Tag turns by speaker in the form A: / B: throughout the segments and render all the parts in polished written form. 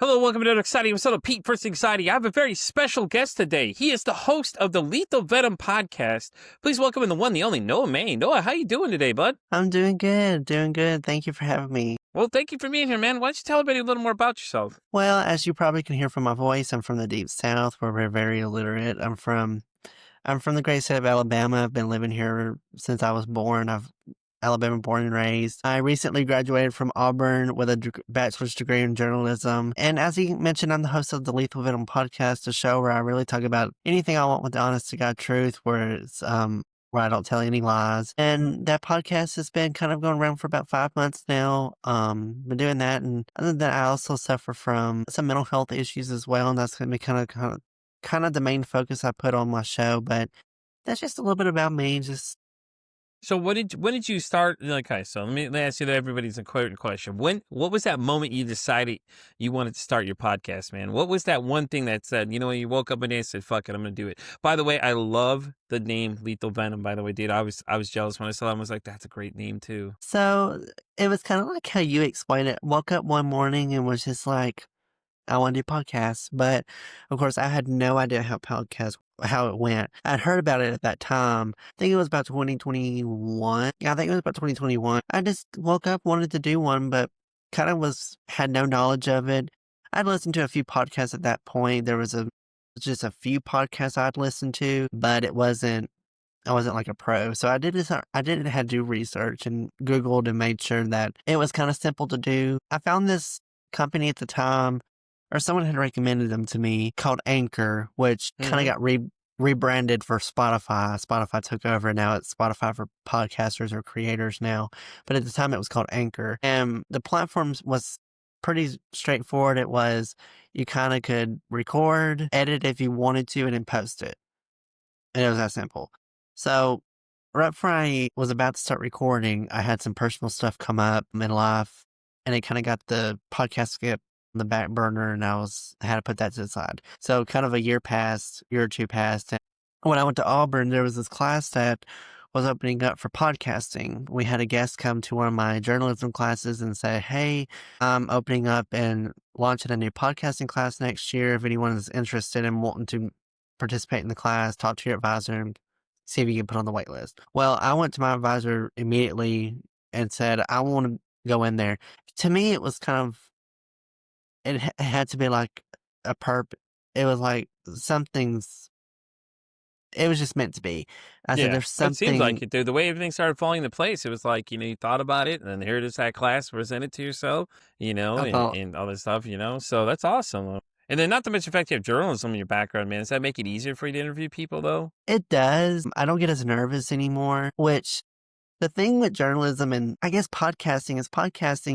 A: Hello, welcome to another exciting episode of Pete First Anxiety. I have a very special guest today. He is the host of the Lethal Venom podcast. Please welcome in the one, the only Noah May. Noah, how you doing today, bud?
B: I'm doing good, Thank you for having me.
A: Well, thank you for being here, man. Why don't you tell everybody a little more about yourself?
B: Well, as you probably can hear from my voice, I'm from the deep south where we're very illiterate. I'm from the great state of Alabama. I've been living here since I was born. Alabama born and raised. I recently graduated from Auburn with a bachelor's degree in journalism. And as he mentioned, I'm the host of the Lethal Venom podcast, a show where I really talk about anything I want with the honest to God truth, where I don't tell any lies. And that podcast has been kind of going around for about 5 months now. Been doing that. And other than that, I also suffer from some mental health issues as well. And that's going to be kind of the main focus I put on my show. But that's just a little bit about me.
A: So when did you start? Okay, so let me ask you that everybody's important question. What was that moment you decided you wanted to start your podcast, man? What was that one thing that said, you woke up one day and said, fuck it, I'm going to do it. By the way, I love the name Lethal Venom, by the way, dude. I was jealous when I saw it. I was like, that's a great name too.
B: So it was kind of like how you explained it. Woke up one morning and was just like, I want to do podcasts. But of course, I had no idea how it went. I'd heard about it at that time. I think it was about 2021. Yeah, I think it was about 2021. I just woke up, wanted to do one, but kind of had no knowledge of it. I'd listened to a few podcasts at that point. There was just a few podcasts I'd listened to, but I wasn't like a pro. So I did have to do research and Googled and made sure that it was kind of simple to do. I found this company at the time, or someone had recommended them to me, called Anchor, which kind of got rebranded for Spotify. Spotify took over. Now it's Spotify for podcasters or creators now. But at the time it was called Anchor. And the platform was pretty straightforward. It was, you kind of could record, edit if you wanted to, and then post it. And it was that simple. So right before I was about to start recording, I had some personal stuff come up in life, and it kind of got the podcast skip on the back burner, and I had to put that to the side. So kind of a year or two passed. And when I went to Auburn, there was this class that was opening up for podcasting. We had a guest come to one of my journalism classes and say, hey, I'm opening up and launching a new podcasting class next year. If anyone is interested in wanting to participate in the class, talk to your advisor and see if you can put on the wait list. Well, I went to my advisor immediately and said, I want to go in there. To me, it was it had to be like a it was like it was just meant to be. I said, there's something.
A: It seems like it, dude. The way everything started falling into place, it was like, you thought about it, and then here it is, that class, present it to yourself, and all this stuff, So that's awesome. And then not to mention the fact you have journalism in your background, man. Does that make it easier for you to interview people, though?
B: It does. I don't get as nervous anymore, which the thing with journalism and I guess podcasting,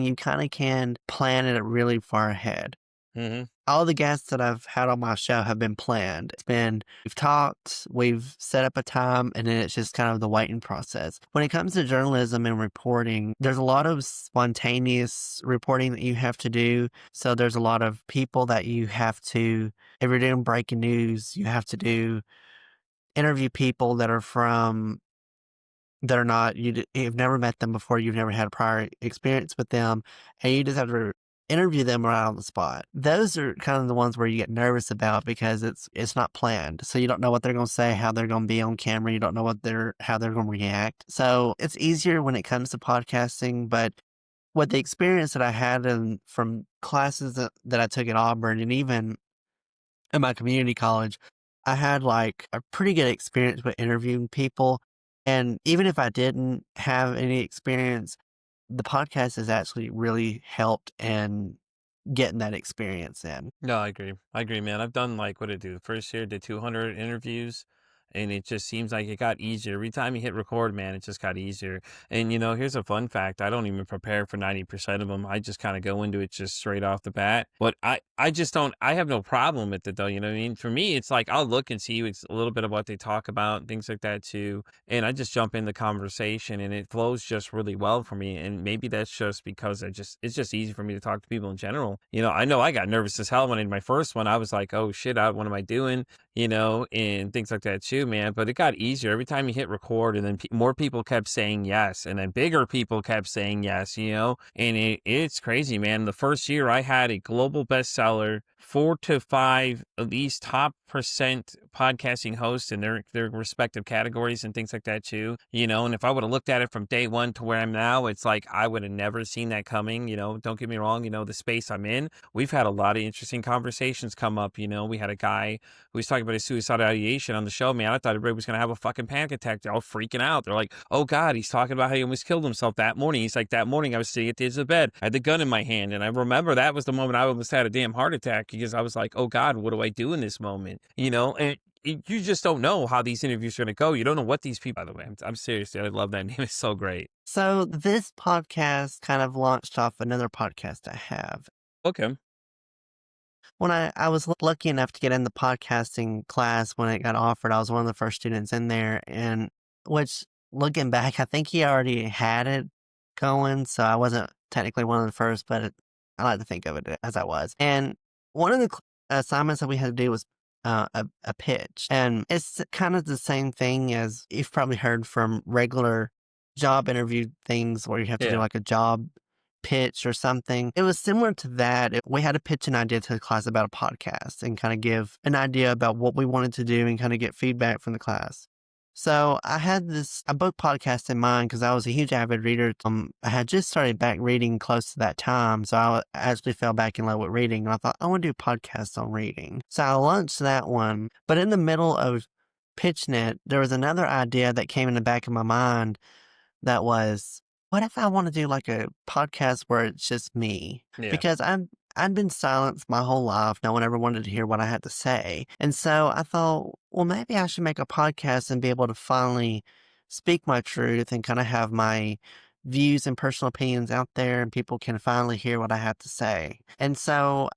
B: you kind of can plan it really far ahead.
A: Mm-hmm.
B: All the guests that I've had on my show have been planned. We've talked, we've set up a time, and then it's just kind of the waiting process. When it comes to journalism and reporting, there's a lot of spontaneous reporting that you have to do. So there's a lot of people that you have to, if you're doing breaking news, you have to interview people that are not, you've never met them before, you've never had a prior experience with them, and you just have to interview them right on the spot. Those are kind of the ones where you get nervous about because it's not planned. So you don't know what they're going to say, how they're going to be on camera. You don't know how they're going to react. So it's easier when it comes to podcasting, but with the experience that I had from classes that I took at Auburn and even at my community college, I had like a pretty good experience with interviewing people. And even if I didn't have any experience, the podcast has actually really helped in getting that experience in.
A: No, I agree, man. I've done what did I do? The first year, did 200 interviews, and it just seems like it got easier. Every time you hit record, man, it just got easier. And, here's a fun fact. I don't even prepare for 90% of them. I just kind of go into it just straight off the bat. But I just don't, I have no problem with it, though. You know what I mean? For me, it's like I'll look and see a little bit of what they talk about and things like that, too. And I just jump in the conversation, and it flows just really well for me. And maybe that's just because it's just easy for me to talk to people in general. I know I got nervous as hell when I did my first one. I was like, oh, shit, what am I doing? And things like that, too. too, man, but it got easier every time you hit record, and then more people kept saying yes, and then bigger people kept saying yes, and it's crazy, man. The first year I had a global bestseller, 4 to 5 at least top percent podcasting hosts in their respective categories and things like that too, and if I would have looked at it from day one to where I'm now, it's like I would have never seen that coming. Don't get me wrong, the space I'm in, we've had a lot of interesting conversations come up. We had a guy who was talking about his suicidal ideation on the show. Man, I thought everybody was gonna have a fucking panic attack. They're all freaking out. They're like, "Oh God," he's talking about how he almost killed himself that morning. He's like, "That morning I was sitting at the edge of the bed, I had the gun in my hand, and I remember that was the moment I almost had a damn heart attack because I was like, oh God, what do I do in this moment?" And you just don't know how these interviews are going to go. You don't know what these people, by the way, I'm serious. I love that name. It's so great.
B: So this podcast kind of launched off another podcast I have.
A: Okay.
B: When I was lucky enough to get in the podcasting class when it got offered, I was one of the first students in there, and which looking back, I think he already had it going, so I wasn't technically one of the first, but I like to think of it as I was. And one of the assignments that we had to do was a pitch, and it's kind of the same thing as you've probably heard from regular job interview things where you have to do
A: Yeah.
B: like a job pitch or something. It was similar to that. We had to pitch an idea to the class about a podcast and kind of give an idea about what we wanted to do and kind of get feedback from the class. So I had a book podcast in mind because I was a huge avid reader. I had just started back reading close to that time. So I actually fell back in love with reading. And I thought, I want to do podcasts on reading. So I launched that one. But in the middle of pitching it, there was another idea that came in the back of my mind that was, what if I want to do like a podcast where it's just me?
A: Yeah.
B: Because I'd been silenced my whole life. No one ever wanted to hear what I had to say. And so I thought, well, maybe I should make a podcast and be able to finally speak my truth and kind of have my views and personal opinions out there and people can finally hear what I have to say. And so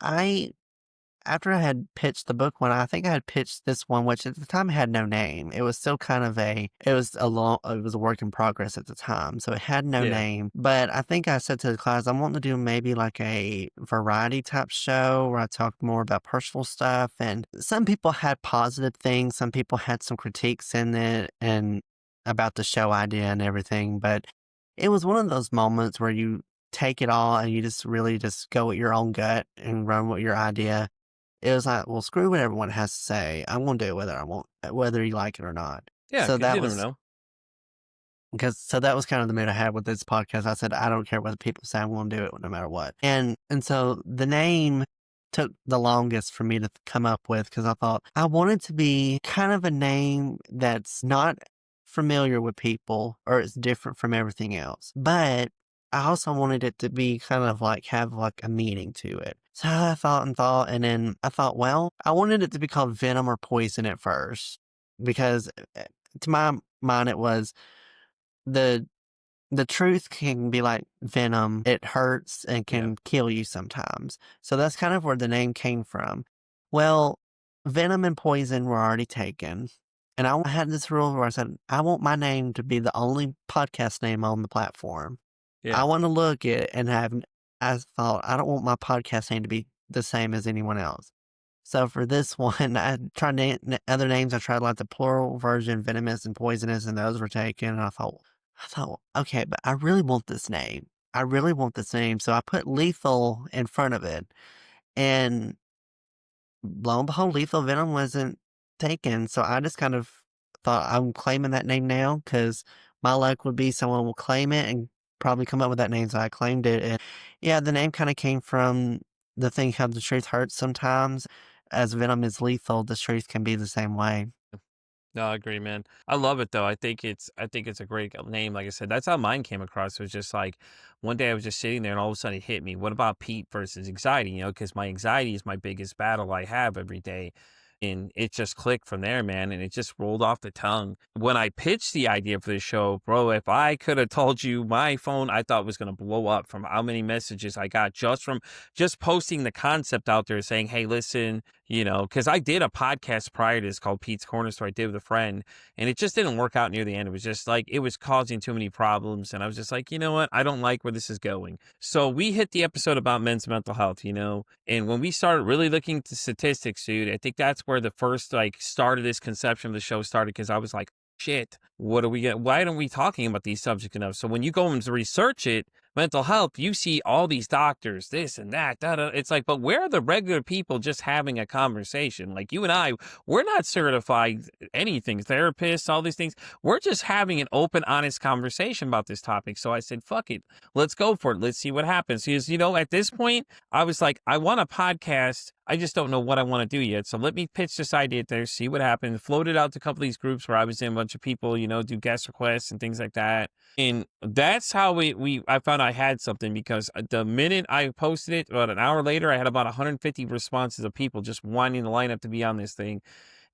B: after I had pitched the book one, I think I had pitched this one, which at the time had no name. It was still kind of it was a work in progress at the time. So it had no
A: Yeah.
B: name. But I think I said to the class, I want to do maybe like a variety type show where I talk more about personal stuff. And some people had positive things. Some people had some critiques in it and about the show idea and everything. But it was one of those moments where you take it all and you just really just go with your own gut and run with your idea. It was like, well, screw what everyone has to say. I'm gonna do it whether you like it or not.
A: Yeah.
B: So
A: Because
B: that
A: you never
B: was
A: know.
B: that was kind of the mood I had with this podcast. I said, I don't care what the people say. I'm gonna do it no matter what. And so the name took the longest for me to come up with because I thought I wanted to be kind of a name that's not familiar with people or it's different from everything else. But I also wanted it to be kind of like have like a meaning to it. So I thought and thought, and then I thought, well, I wanted it to be called Venom or Poison at first because to my mind it was the the truth can be like venom. It hurts and
A: Yeah.
B: can kill you sometimes. So that's kind of where the name came from. Well, venom and poison were already taken. And I had this rule where I said, I want my name to be the only podcast name on the platform. I
A: Yeah.
B: want to look at and I thought, I don't want my podcast name to be the same as anyone else. So for this one, I tried other names. I tried like the plural version, venomous and poisonous, and those were taken. And I thought, okay, but I really want this name. I really want this name. So I put lethal in front of it. And lo and behold, Lethal Venom wasn't taken. So I just kind of thought I'm claiming that name now because my luck would be someone will claim it and probably come up with that name. So I claimed it. And yeah, the name kind of came from the thing how the truth hurts sometimes. As venom is lethal, the truth can be the same way.
A: No, I agree, man. I love it though. I think it's a great name. Like I said, that's how mine came across. It was just like one day I was just sitting there and all of a sudden it hit me. What about Pete versus anxiety? Because my anxiety is my biggest battle I have every day. And it just clicked from there, man. And it just rolled off the tongue. When I pitched the idea for the show, bro, if I could have told you my phone, I thought was going to blow up from how many messages I got just from just posting the concept out there saying, hey, listen, because I did a podcast prior to this called Pete's Corner Store. I did with a friend and it just didn't work out near the end. It was just like, it was causing too many problems. And I was just like, you know what? I don't like where this is going. So we hit the episode about men's mental health, and when we started really looking to statistics, dude, I think that's where the first, like, start of this conception of the show started, because I was like, "Shit, what are we gonna why aren't we talking about these subjects enough?" So when you go and research it, mental health, you see all these doctors, this and that, da, da. It's like, but where are the regular people just having a conversation? Like you and I, we're not certified anything, therapists, all these things. We're just having an open, honest conversation about this topic. So I said, fuck it. Let's go for it. Let's see what happens. Because, at this point, I was like, I want a podcast. I just don't know what I want to do yet. So let me pitch this idea there, see what happens. Float it out to a couple of these groups where I was in, a bunch of people, do guest requests and things like that. And that's how I found I had something, because the minute I posted it, about an hour later, I had about 150 responses of people just wanting to line up to be on this thing.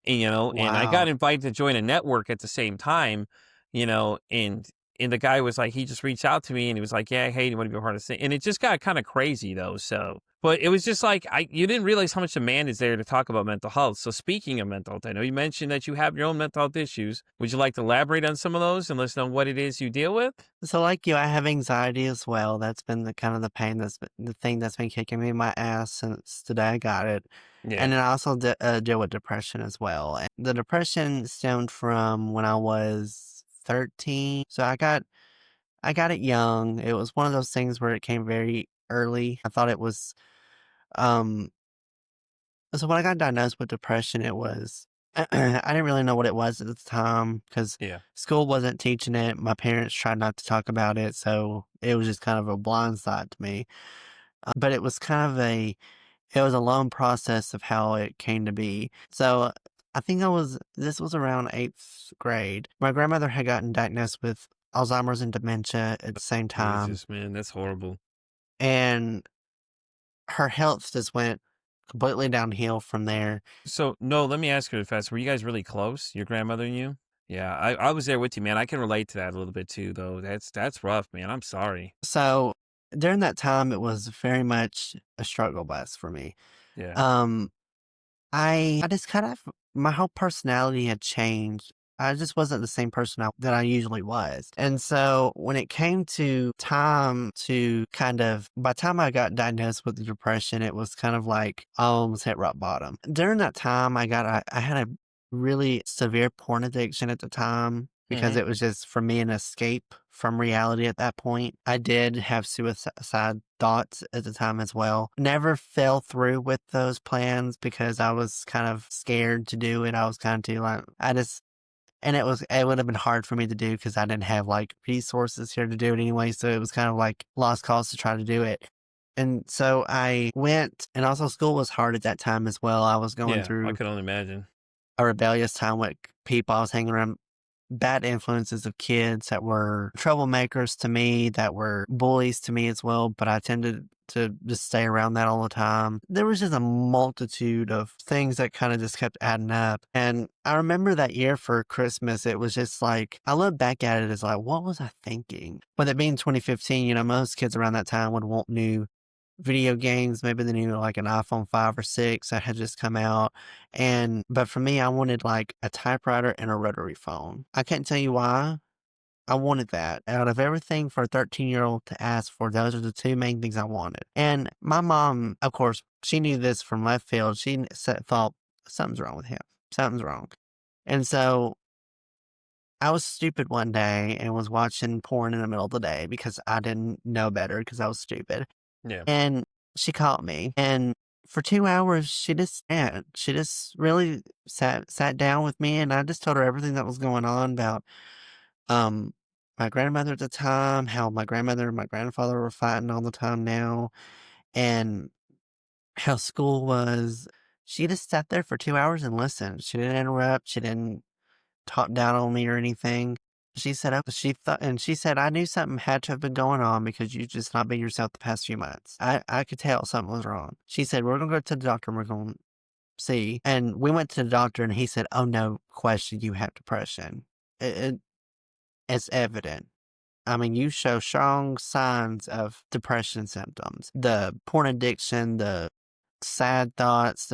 A: And I got
B: Wow.
A: invited to join a network at the same time, and the guy was like, he just reached out to me and he was like, yeah, hey, do you want to be a part of this thing? And it just got kind of crazy though. So, but it was just like, you didn't realize how much demand is there to talk about mental health. So speaking of mental health, I know you mentioned that you have your own mental health issues. Would you like to elaborate on some of those and let us know what it is you deal with?
B: So like you, I have anxiety as well. That's been the kind of the pain that's been the thing that's been kicking me in my ass since the day I got it. And
A: Yeah.
B: then I also deal with depression as well. And the depression stemmed from when I was 13. So I got it young. It was one of those things where it came very early. I thought it was um so when I got diagnosed with depression, it was I didn't really know what it was at the time because
A: Yeah.
B: school wasn't teaching it. My parents tried not to talk about it, so it was just kind of a blind side to me. But it was kind of it was a long process of how it came to be. So I think this was around eighth grade. My grandmother had gotten diagnosed with Alzheimer's and dementia at the same time,
A: Jesus, man, that's horrible.
B: and her health just went completely downhill from there.
A: So, no, let me ask you real fast. Were you guys really close, your grandmother and you? Yeah, I was there with you, man. I can relate to that a little bit too, though. That's rough, man. I'm sorry.
B: So during that time, it was very much a struggle bus for me.
A: Yeah.
B: Um, I just kind of my whole personality had changed. I just wasn't the same person that I usually was. And so when it came to time to by the time I got diagnosed with the depression, it was kind of like I almost hit rock bottom. During that time, I had a really severe porn addiction at the time because
A: Mhm.
B: it was just for me an escape from reality at that point. I did have suicide thoughts at the time as well. Never fell through with those plans because I was kind of scared to do it. I was kind of too like, and it would have been hard for me to do because I didn't have like resources here to do it anyway. So it was kind of like lost cause to try to do it. And so I went, and also school was hard at that time as well. I was going
A: Yeah, I
B: through
A: could only imagine.
B: a rebellious time with people. I was hanging around bad influences of kids that were troublemakers to me, that were bullies to me as well, but I tended to just stay around that all the time. There was just a multitude of things that kind of just kept adding up. And I remember that year for Christmas, it was just like, I look back at it as like, what was I thinking? With it being 2015, most kids around that time would want new video games, maybe the new like an iPhone 5 or 6 that had just come out. But for me, I wanted like a typewriter and a rotary phone. I can't tell you why. I wanted that. Out of everything for a 13-year-old to ask for, those are the two main things I wanted. And my mom, of course, she knew this from left field. Thought something's wrong with him. Something's wrong. And so I was stupid one day and was watching porn in the middle of the day because I didn't know better because I was stupid.
A: Yeah.
B: And she caught me, and for 2 hours, she just really sat down with me, and I just told her everything that was going on about, um, my grandmother at the time, how my grandmother and my grandfather were fighting all the time now, and how school was. She just sat there for 2 hours and listened. She didn't interrupt, she didn't talk down on me or anything. She said, "I knew something had to have been going on because you just not been yourself the past few months. I could tell something was wrong." She said, "We're gonna go to the doctor and we're gonna see." And we went to the doctor and he said, "Oh, no question, you have depression. It's evident. I mean, you show strong signs of depression symptoms. The porn addiction, the sad thoughts,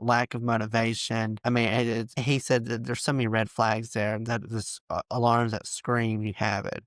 B: lack of motivation. I mean, he said that there's so many red flags there that this alarms that scream you have it.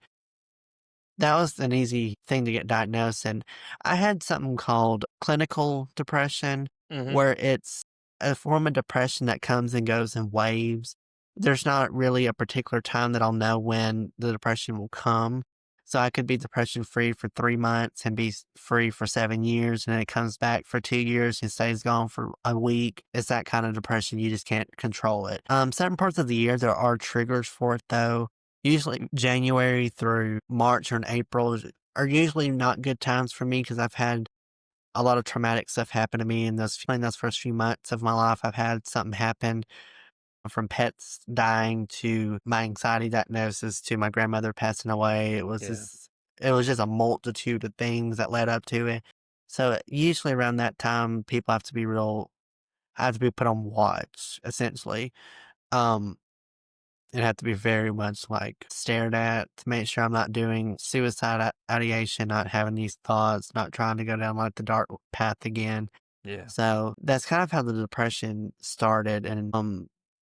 B: That was an easy thing to get diagnosed. And I had something called clinical depression,
A: Mhm.
B: where it's a form of depression that comes and goes in waves. There's not really a particular time that I'll know when the depression will come. So I could be depression free for 3 months and be free for 7 years, and then it comes back for 2 years and stays gone for a week. It's that kind of depression. You just can't control it. Certain parts of the year, there are triggers for it though. Usually January through March or April are usually not good times for me because I've had a lot of traumatic stuff happen to me in those first few months of my life. I've had something happen from pets dying to my anxiety diagnosis to my grandmother passing away.
A: Yeah.
B: It was just a multitude of things that led up to it. So usually around that time, people have to be have to be put on watch, essentially. Um, it had to be very much like stared at to make sure I'm not doing ideation, not having these thoughts, not trying to go down like the dark path again.
A: Yeah.
B: So that's kind of how the depression started. And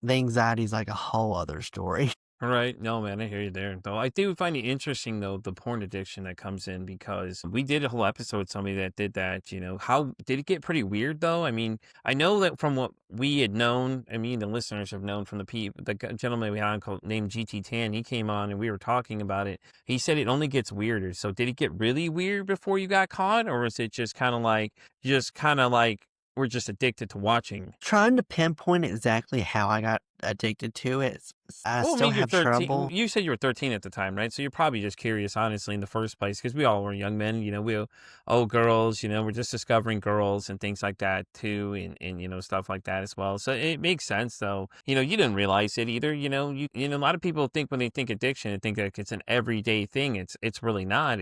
B: the anxiety is like a whole other story.
A: Right. No, man, I hear you there. Though I do find it interesting, though, the porn addiction that comes in because we did a whole episode with somebody that did that. How did it get pretty weird, though? I mean, I know that from what we had known, I mean, the listeners have known from the gentleman we had on named GT Tan, he came on and we were talking about it. He said it only gets weirder. So did it get really weird before you got caught, or was it just kind of like, we're just addicted to watching?
B: Trying to pinpoint exactly how I got addicted to it, I
A: Well, I
B: still
A: mean, you're
B: have
A: 13.
B: trouble.
A: You said you were 13 at the time, right? So you're probably just curious, honestly, in the first place, because we all were young men. Girls. We're just discovering girls and things like that too, and stuff like that as well. So it makes sense, though. You didn't realize it either. A lot of people think when they think addiction, they think that it's an everyday thing. It's really not.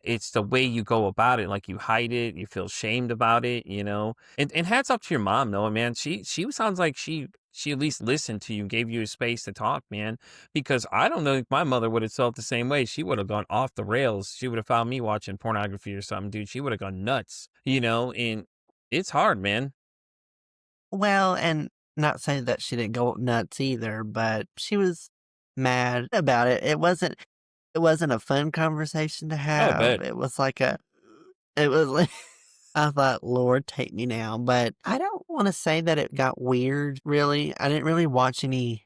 A: It's the way you go about it, like, you hide it, you feel shamed about it. And hats off to your mom, though, man. She sounds like she at least listened to you, gave you a space to talk, man, because I don't know if my mother would have felt the same way. She would have gone off the rails. She would have found me watching pornography or something, dude. She would have gone nuts, and it's hard, man.
B: Well, and not saying that she didn't go nuts either, but she was mad about it. It wasn't a fun conversation to
A: Oh, I
B: have.
A: bet.
B: It was like I thought, Lord, take me now. But I don't want to say that it got weird, really. I didn't really watch any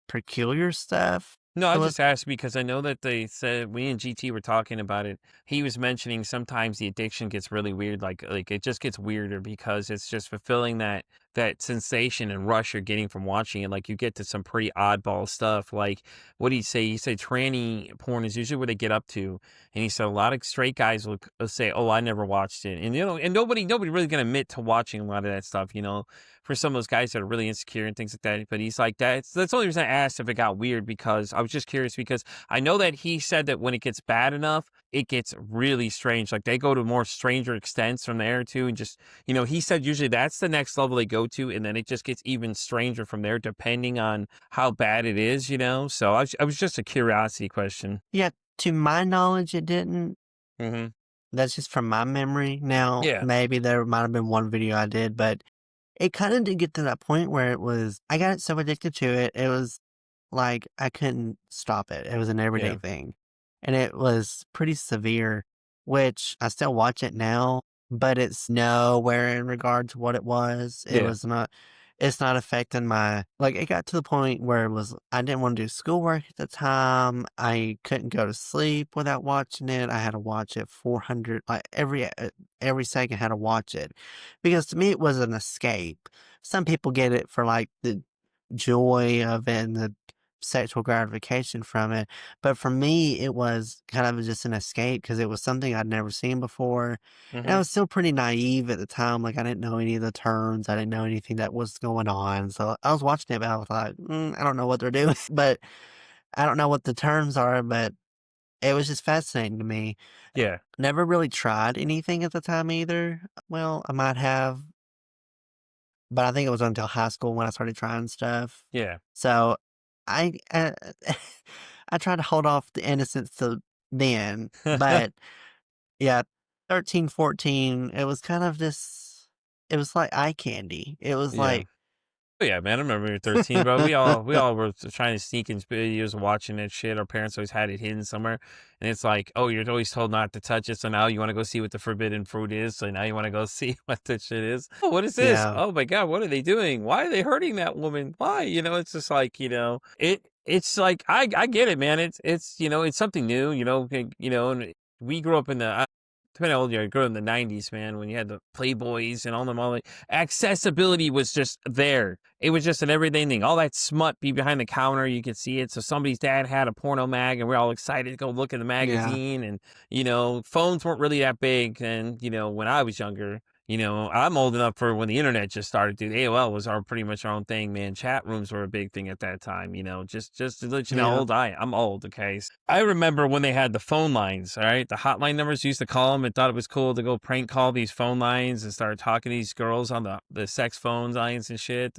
B: peculiar stuff.
A: No,
B: It
A: I
B: was
A: just asked because I know that they said we and GT were talking about it. He was mentioning sometimes the addiction gets really weird, like it just gets weirder because it's just fulfilling that sensation and rush you're getting from watching it. Like, you get to some pretty oddball stuff. Like, what did he say? He said tranny porn is usually where they get up to, and he said a lot of straight guys will say, "Oh, I never watched it," and nobody really gonna admit to watching a lot of that stuff. For some of those guys that are really insecure and things like that. But he's like, that's the only reason I asked if it got weird, because I was just curious, because I know that he said that when it gets bad enough, it gets really strange. Like, they go to more stranger extents from there too. And just, he said usually that's the next level they go to. And then it just gets even stranger from there, depending on how bad it is. So I was just a curiosity question.
B: yeah, to my knowledge, it didn't.
A: Hmm.
B: That's just from my memory. Now,
A: Yeah.
B: maybe there might have been one video I did, but it kinda did get to that point where I got so addicted to it, it was like I couldn't stop it. It was an everyday
A: Yeah.
B: thing, and it was pretty severe, which I still watch it now, but it's nowhere in regard to what it was.
A: Yeah.
B: It's not affecting it got to the point where I didn't wanna do schoolwork at the time, I couldn't go to sleep without watching it, I had to watch it 400 every second I had to watch it, because to me it was an escape. Some people get it for, like, the joy of it and the sexual gratification from it, but for me, it was kind of just an escape because it was something I'd never seen before, and I
A: Hmm.
B: was still pretty naive at the time, like, I didn't know any of the terms, I didn't know anything that was going on, so I was watching it, but I was like, I don't know what they're doing," but I don't know what the terms are, but it was just fascinating to me.
A: Yeah.
B: Never really tried anything at the time either. Well, I might have, but I think it was until high school when I started trying stuff.
A: Yeah.
B: So I I tried to hold off the innocence till then, but yeah, 13, 14, it was kind of it was like eye candy. It was
A: Yeah.
B: like
A: Oh, yeah, man, I remember we were 13, bro. We all were trying to sneak in videos, watching that shit. Our parents always had it hidden somewhere, and it's like, oh, you're always told not to touch it, so now you wanna go see what the forbidden fruit is, so now you wanna go see what that shit is. "Oh, what is this?
B: Yeah,
A: Oh my god, what are they doing? Why are they hurting that woman? Why?" It's just like, it's like, I get it, man. It's something new, and we grew up in the depending on how old you are, I grew up in the 90s, man, when you had the Playboys and all the accessibility was just there. It was just an everyday thing. All that smut be behind the counter, you could see it. So somebody's dad had a porno mag, and we're all excited to go look at the
B: yeah,
A: magazine. And phones weren't really that big. And when I was younger, I'm old enough for when the internet just started. Dude, AOL was our pretty much our own thing, man. Chat rooms were a big thing at that time. Just to let you know how
B: yeah,
A: old I'm old. Okay, I remember when they had the phone lines. All right, the hotline numbers used to call them and thought it was cool to go prank call these phone lines and start talking to these girls on the sex phone lines and shit.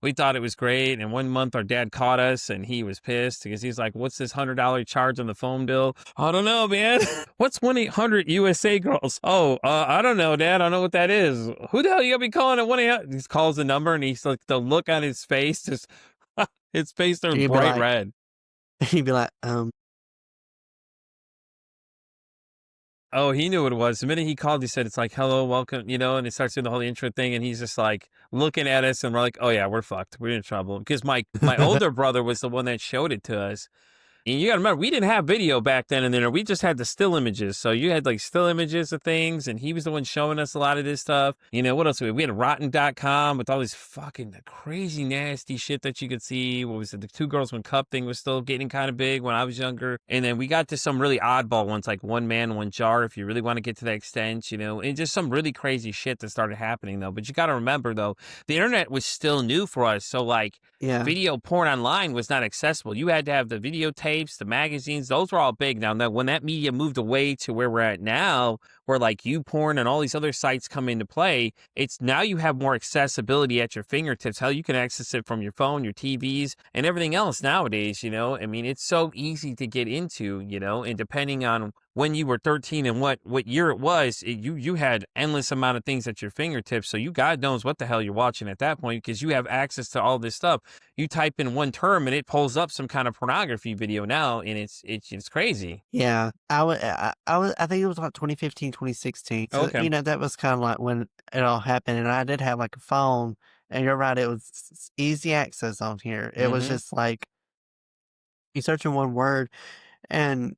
A: We thought it was great. And one month our dad caught us and he was pissed because he's like, "What's this $100 charge on the phone bill?" "I don't know, man." "What's 1-800 USA girls?" "Oh, I don't know, Dad. I don't know what that is." "Who the hell you gonna be calling at 1-800?" He calls the number and he's like, the look on his face just, his face
B: and
A: turned bright red.
B: you'd be like,
A: Oh, he knew what it was. The minute he called, he said, it's like, "Hello, welcome," and it starts doing the whole intro thing. And he's just like looking at us and we're like, "Oh yeah, we're fucked. We're in trouble." Because my older brother was the one that showed it to us. And you gotta remember, we didn't have video back then and there. We just had the still images. So you had like still images of things, and he was the one showing us a lot of this stuff. What else? We had rotten.com with all this fucking crazy nasty shit that you could see. What was it? The Two Girls One Cup thing was still getting kind of big when I was younger. And then we got to some really oddball ones, like One Man, One Jar, if you really want to get to that extent, and just some really crazy shit that started happening though. But you gotta remember though, the internet was still new for us. So like,
B: yeah,
A: video porn online was not accessible. You had to have the videotapes, the magazines, those were all big. Now, when that media moved away to where we're at now, where like YouPorn and all these other sites come into play, it's now you have more accessibility at your fingertips. Hell, you can access it from your phone, your TVs, and everything else nowadays. I mean, it's so easy to get into, and depending on when you were 13 and what year it was, you had endless amount of things at your fingertips. So you God knows what the hell you're watching at that point because you have access to all this stuff. You type in one term and it pulls up some kind of pornography video now, and it's crazy.
B: yeah. I think it was like 2015, 2016. So,
A: Okay.
B: that was kind of like when it all happened. And I did have like a phone, and you're right, it was easy access on here. It was
A: Mm-hmm.
B: just like you search in one word and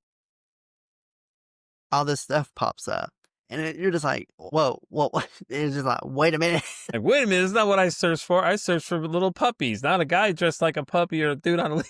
B: all this stuff pops up. And you're just like, whoa, whoa, it's just like, wait a minute.
A: Like, wait a minute, it's not what I searched for. I searched for little puppies, not a guy dressed like a puppy or a dude on a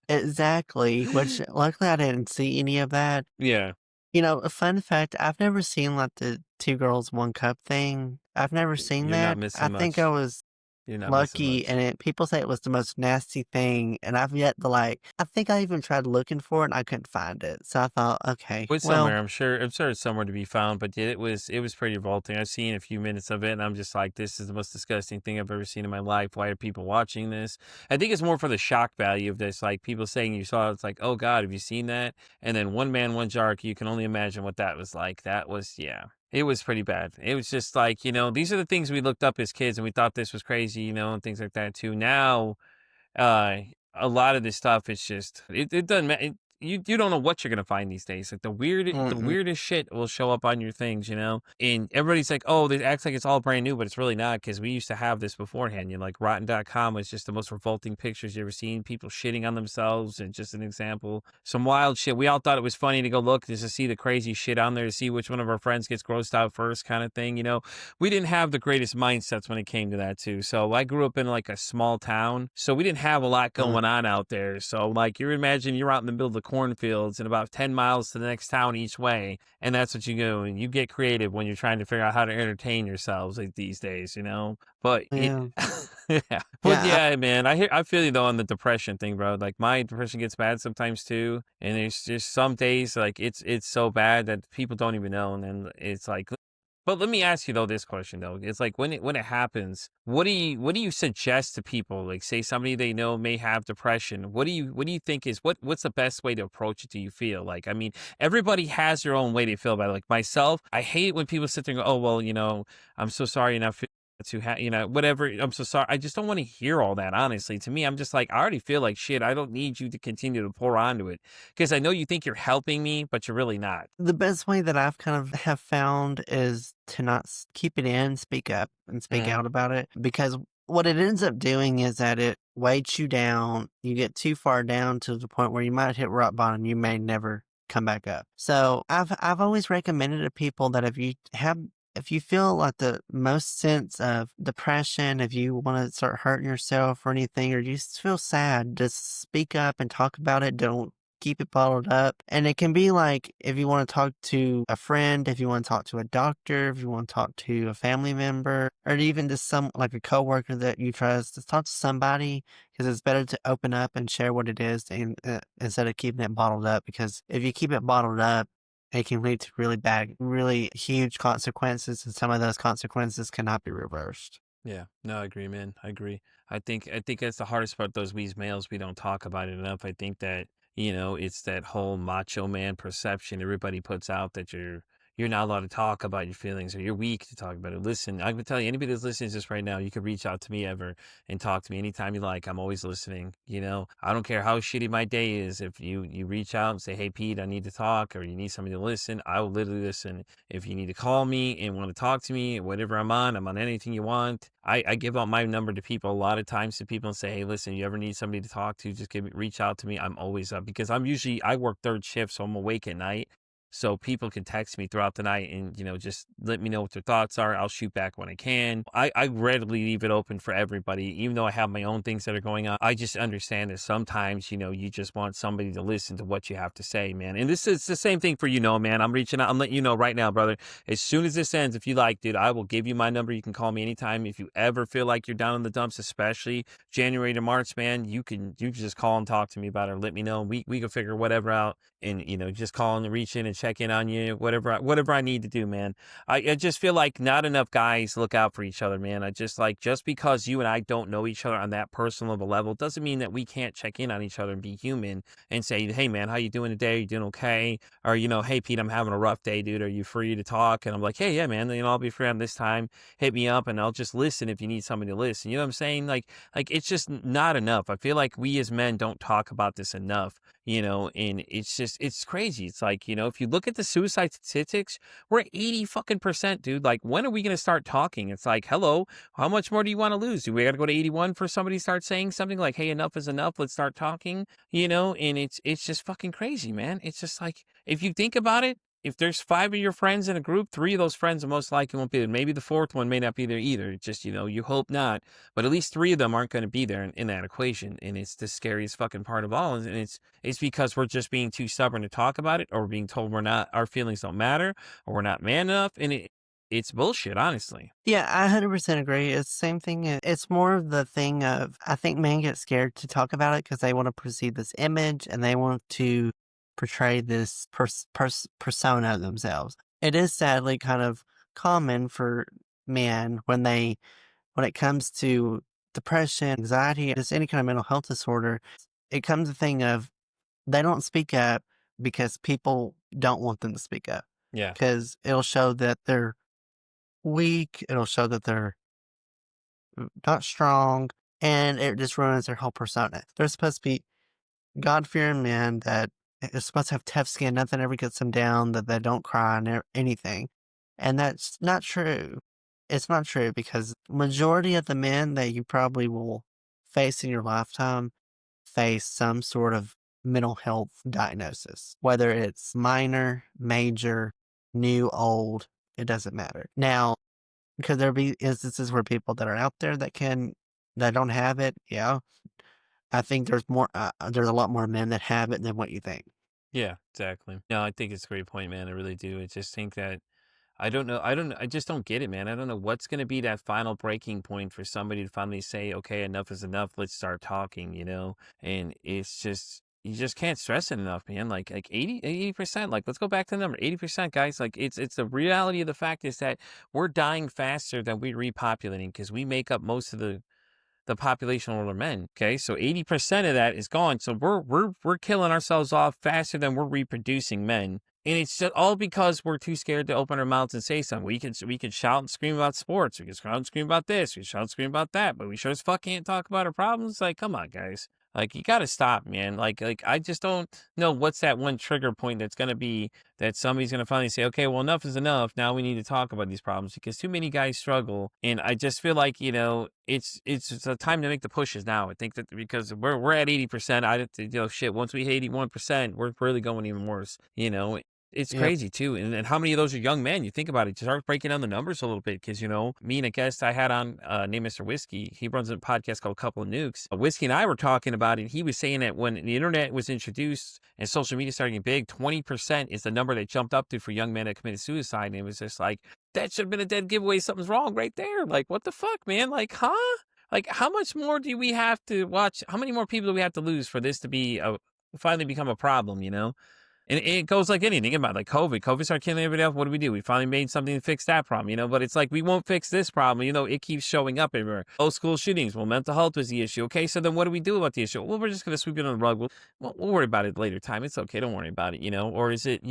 B: Exactly. Which
A: leash.
B: luckily I didn't see any of that.
A: Yeah,
B: A fun fact, I've never seen like the Two Girls, One Cup thing. I've never seen
A: you're not
B: that. I
A: missing
B: think I
A: much.
B: was
A: You're not missing
B: lucky,
A: much.
B: and people say it was the most nasty thing, and I've yet to I think I even tried looking for it and I couldn't find it. So I thought, okay,
A: Was
B: well,
A: somewhere, I'm sure. I'm sure it's somewhere to be found, but yeah, it was pretty revolting. I've seen a few minutes of it, and I'm just like, this is the most disgusting thing I've ever seen in my life. Why are people watching this? I think it's more for the shock value of this, like people saying you saw. It's like, oh God, have you seen that? And then One Man, One Jar. You can only imagine what that was like. That was, yeah. It was pretty bad. It was just like, these are the things we looked up as kids and we thought this was crazy, and things like that too. Now, uh, a lot of this stuff is just it doesn't matter. You don't know what you're gonna find these days. Like the
B: mm-mm,
A: weirdest shit will show up on your things, and everybody's like, "Oh, it acts like it's all brand new," but it's really not because we used to have this beforehand. Like Rotten.com was just the most revolting pictures you ever seen. People shitting on themselves, and just an example, some wild shit. We all thought it was funny to go look just to see the crazy shit on there to see which one of our friends gets grossed out first, kind of thing. We didn't have the greatest mindsets when it came to that too. So I grew up in like a small town, so we didn't have a lot
B: uh,
A: going on out there. So like you imagine you're out in the middle of the cornfields and about 10 miles to the next town each way, and that's what you do. And you get creative when you're trying to figure out how to entertain yourselves like these days. But it,
B: yeah,
A: yeah. But
B: yeah,
A: yeah, man, I feel you though on the depression thing, bro. Like my depression gets bad sometimes too, and there's just some days like it's so bad that people don't even know, and then it's like, but let me ask you though this question though. It's like when it happens, what do you suggest to people? Like say somebody they know may have depression. What do you think is what's the best way to approach it, do you feel? Like I mean, everybody has their own way they feel about it. Like myself, I hate when people sit there and go, "Oh, well, I'm so sorry you're not feeling to whatever. I'm so sorry. I just don't want to hear all that, honestly. To me, I'm just like, I already feel like shit. I don't need you to continue to pour onto it because I know you think you're helping me, but you're really not.
B: The best way that I've kind of have found is to not keep it in, speak up and speak
A: Mhm.
B: out about it, because what it ends up doing is that it weights you down. You get too far down to the point where you might hit rock bottom. You may never come back up. So I've always recommended to people that if you feel like the most sense of depression, if you want to start hurting yourself or anything, or you just feel sad, just speak up and talk about it. Don't keep it bottled up. And it can be like if you want to talk to a friend, if you want to talk to a doctor, if you want to talk to a family member, or even just some like a coworker that you trust, just talk to somebody because it's better to open up and share what it is and, instead of keeping it bottled up. Because if you keep it bottled up, it can lead to really bad, really huge consequences, and some of those consequences cannot be reversed.
A: Yeah, no, I agree, man. I agree. I think that's the hardest part. Those we males, we don't talk about it enough. I think that it's that whole macho man perception everybody puts out that you're not allowed to talk about your feelings or you're weak to talk about it. Listen, I can tell you, anybody that's listening to this right now, you can reach out to me ever and talk to me anytime you like. I'm always listening. I don't care how shitty my day is. If you reach out and say, "Hey, Pete, I need to talk," or you need somebody to listen, I will literally listen. If you need to call me and want to talk to me, whatever I'm on anything you want. I give out my number to people a lot of times to people and say, "Hey, listen, you ever need somebody to talk to, just reach out to me." I'm always up because I work third shift, so I'm awake at night. So people can text me throughout the night and, just let me know what their thoughts are. I'll shoot back when I can. I readily leave it open for everybody, even though I have my own things that are going on. I just understand that sometimes, you just want somebody to listen to what you have to say, man. And this is the same thing for man. I'm reaching out. I'm letting you know right now, brother. As soon as this ends, if you like, dude, I will give you my number. You can call me anytime. If you ever feel like you're down in the dumps, especially January to March, man, you can just call and talk to me about it or let me know. We can figure whatever out and just call and reach in and check in on you, whatever I need to do, man. I just feel like not enough guys look out for each other, man. I just like just because you and I don't know each other on that personal of a level doesn't mean that we can't check in on each other and be human and say, "Hey, man, how you doing today? You doing okay?" Or "Hey, Pete, I'm having a rough day, dude. Are you free to talk?" And I'm like, "Hey, yeah, man. I'll be free on this time. Hit me up, and I'll just listen if you need somebody to listen." You know what I'm saying? Like it's just not enough. I feel like we as men don't talk about this enough. And it's crazy. It's like, if you look at the suicide statistics, we're at 80 fucking percent, dude. Like, when are we going to start talking? It's like, hello, how much more do you want to lose? Do we got to go to 81 for somebody to start saying something like, "Hey, enough is enough. Let's start talking," and it's just fucking crazy, man. It's just like, if you think about it, if there's 5 of your friends in a group, 3 of those friends are most likely won't be there. Maybe the 4th one may not be there either. It's just, you hope not. But at least 3 of them aren't going to be there in that equation. And it's the scariest fucking part of all. And it's because we're just being too stubborn to talk about it, or we're being told our feelings don't matter, or we're not man enough. And it's bullshit, honestly.
B: Yeah, I 100% agree. It's the same thing. It's more of the thing of, I think men get scared to talk about it because they want to perceive this image and they want to portray this persona of themselves. It is sadly kind of common for men when it comes to depression, anxiety, just any kind of mental health disorder, it comes a thing of they don't speak up because people don't want them to speak up
A: Yeah.
B: because it'll show that they're weak. It'll show that they're not strong, and it just ruins their whole persona. They're supposed to be God-fearing men that are supposed to have tough skin, nothing ever gets them down, that they don't cry and anything. And that's not true. It's not true because majority of the men that you probably will face in your lifetime face some sort of mental health diagnosis, whether it's minor, major, new, old, it doesn't matter. Now, could there be instances where people that are out there that don't have it? Yeah. I think there's a lot more men that have it than what you think.
A: Yeah, exactly. No, I think it's a great point, man. I really do. I just think that I just don't get it, man. I don't know what's going to be that final breaking point for somebody to finally say, "Okay, enough is enough. Let's start talking." And it's just, you just can't stress it enough, man. Like 80%, like, let's go back to the number 80%, guys. Like, it's the reality of the fact is that we're dying faster than we're repopulating because we make up most of the population of older men. Okay, so 80% of that is gone. So we're killing ourselves off faster than we're reproducing men. And it's just all because we're too scared to open our mouths and say something. We can shout and scream about sports. We can shout and scream about this. We can shout and scream about that. But we sure as fuck can't talk about our problems. Like, come on, guys. Like, you got to stop, man. Like I just don't know what's that one trigger point that's gonna be that somebody's gonna finally say, okay, well, enough is enough. Now we need to talk about these problems because too many guys struggle, and I just feel like it's a time to make the pushes now. I think that because we're at 80%. Shit. Once we hit 81%, we're really going even worse. It's
B: Yep.
A: crazy too, and how many of those are young men? You think about it, just start breaking down the numbers a little bit, because me and a guest I had on, named Mr. Whiskey, he runs a podcast called Couple of Nukes. Whiskey and I were talking about it, and he was saying that when the internet was introduced and social media started getting big, 20% is the number that jumped up to for young men that committed suicide, and it was just like, that should have been a dead giveaway, something's wrong right there, like, what the fuck, man, like, huh? Like, how much more do we have to watch? How many more people do we have to lose for this to be finally become a problem? And it goes like anything. Think about it, like COVID. COVID started killing everybody else. What do? We finally made something to fix that problem. But it's like we won't fix this problem. It keeps showing up everywhere. Oh, school shootings. Well, mental health was the issue. Okay, so then what do we do about the issue? Well, we're just going to sweep it on the rug. We'll worry about it later time. It's okay. Don't worry about it. Or is it?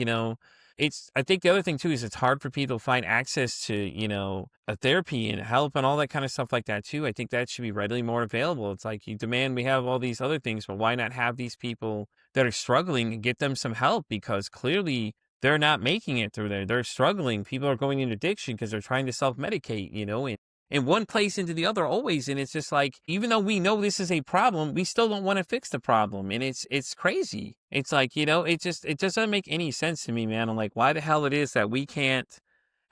A: I think the other thing too is it's hard for people to find access to a therapy and help and all that kind of stuff like that too. I think that should be readily more available. It's like you demand we have all these other things, but why not have these people that are struggling and get them some help, because clearly they're not making it through there. They're struggling. People are going into addiction because they're trying to self-medicate, and one place into the other always. And it's just like, even though we know this is a problem, we still don't want to fix the problem. And it's crazy. It's like, it just doesn't make any sense to me, man. I'm like, why the hell it is that we can't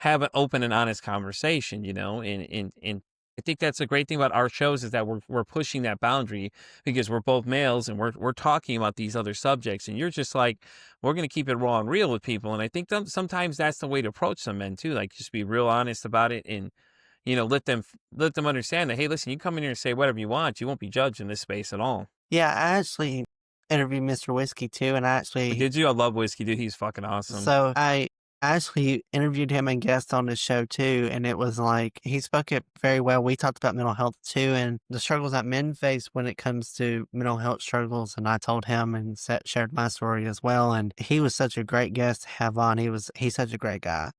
A: have an open and honest conversation. And I think that's a great thing about our shows, is that we're pushing that boundary, because we're both males and we're talking about these other subjects, and you're just like, we're going to keep it raw and real with people. And I think sometimes that's the way to approach some men too, like just be real honest about it, and let them understand that, hey, listen, you come in here and say whatever you want, you won't be judged in this space at all.
B: Yeah, I actually interviewed Mr. Whiskey too, and
A: Did you? I love Whiskey, dude. He's fucking awesome.
B: I actually interviewed him and guest on his show too, and it was like he spoke it very well. We talked about mental health too, and the struggles that men face when it comes to mental health struggles. And I told him and shared my story as well. And he was such a great guest to have on. He's such a great guy.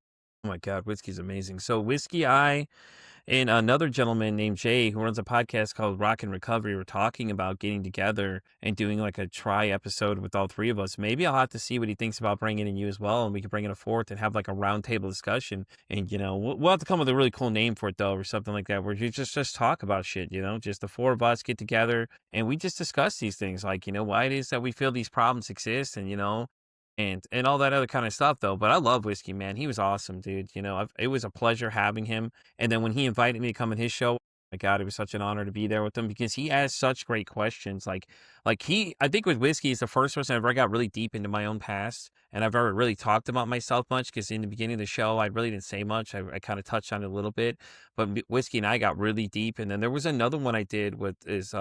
A: Oh my God, Whiskey's amazing. So Whiskey, and another gentleman named Jay, who runs a podcast called Rock and Recovery, were talking about getting together and doing like a try episode with all three of us. Maybe I'll have to see what he thinks about bringing in you as well, and we can bring in a fourth and have like a roundtable discussion. And we'll have to come up with a really cool name for it though, or something like that, where you just talk about shit. Just the four of us get together and we just discuss these things, like why it is that we feel these problems exist, and all that other kind of stuff though. But I love Whiskey, man. He was awesome, dude. It was a pleasure having him. And then when he invited me to come on his show, my God, it was such an honor to be there with him, because he asked such great questions. I think with Whiskey, he's the first person I ever got really deep into my own past, and I've ever really talked about myself much. Because in the beginning of the show, I really didn't say much. I kind of touched on it a little bit, but Whiskey and I got really deep. And then there was another one I did with his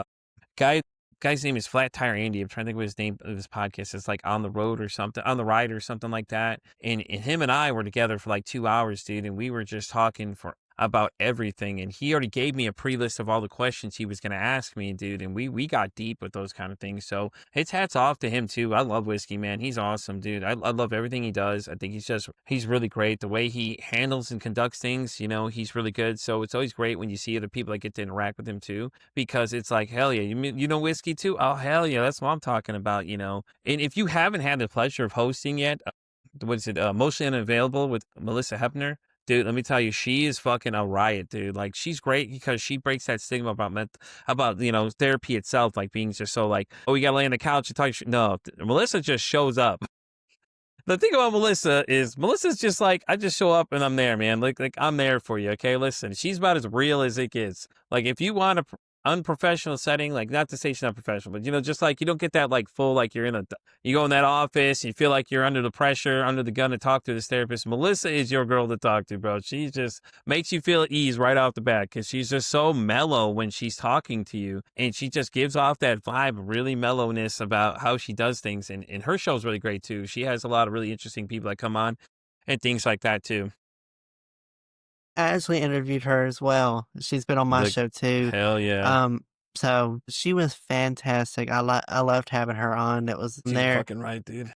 A: guy. Guy's name is Flat Tire Andy. I'm trying to think of his name of his podcast. It's like On the Road or something, On the Ride or something like that. And him and I were together for like 2 hours, dude, and we were just talking for about everything. And he already gave me a pre-list of all the questions he was going to ask me, dude. And we got deep with those kind of things. So it's hats off to him too. I love Whiskey, man. He's awesome, dude. I love everything he does. I think he's really great. The way he handles and conducts things, he's really good. So it's always great when you see other people that get to interact with him too, because it's like, hell yeah, you know Whiskey too? Oh, hell yeah. That's what I'm talking about. And if you haven't had the pleasure of hosting yet, what is it? Mostly Unavailable with Melissa Hepner. Dude, let me tell you, she is fucking a riot, dude. Like, she's great because she breaks that stigma about therapy itself, like being just so like, oh, you gotta lay on the couch and talk shit. No, Melissa just shows up. The thing about Melissa is Melissa's just like, I just show up and I'm there, man. Like I'm there for you. Okay, listen, she's about as real as it gets. Like, if you want a unprofessional setting, like, not to say she's not professional, but just like, you don't get that like full, like you go in that office, you feel like you're under the pressure, under the gun to talk to this therapist. Melissa is your girl to talk to, bro. She just makes you feel at ease right off the bat, because she's just so mellow when she's talking to you, and she just gives off that vibe of really mellowness about how she does things. And her show's really great too. She has a lot of really interesting people that come on and things like that too.
B: I actually interviewed her as well. She's been on my
A: Like,
B: show too.
A: hell yeah.
B: So she was fantastic. I loved having her on. It was
A: She's
B: there.
A: fucking right, dude.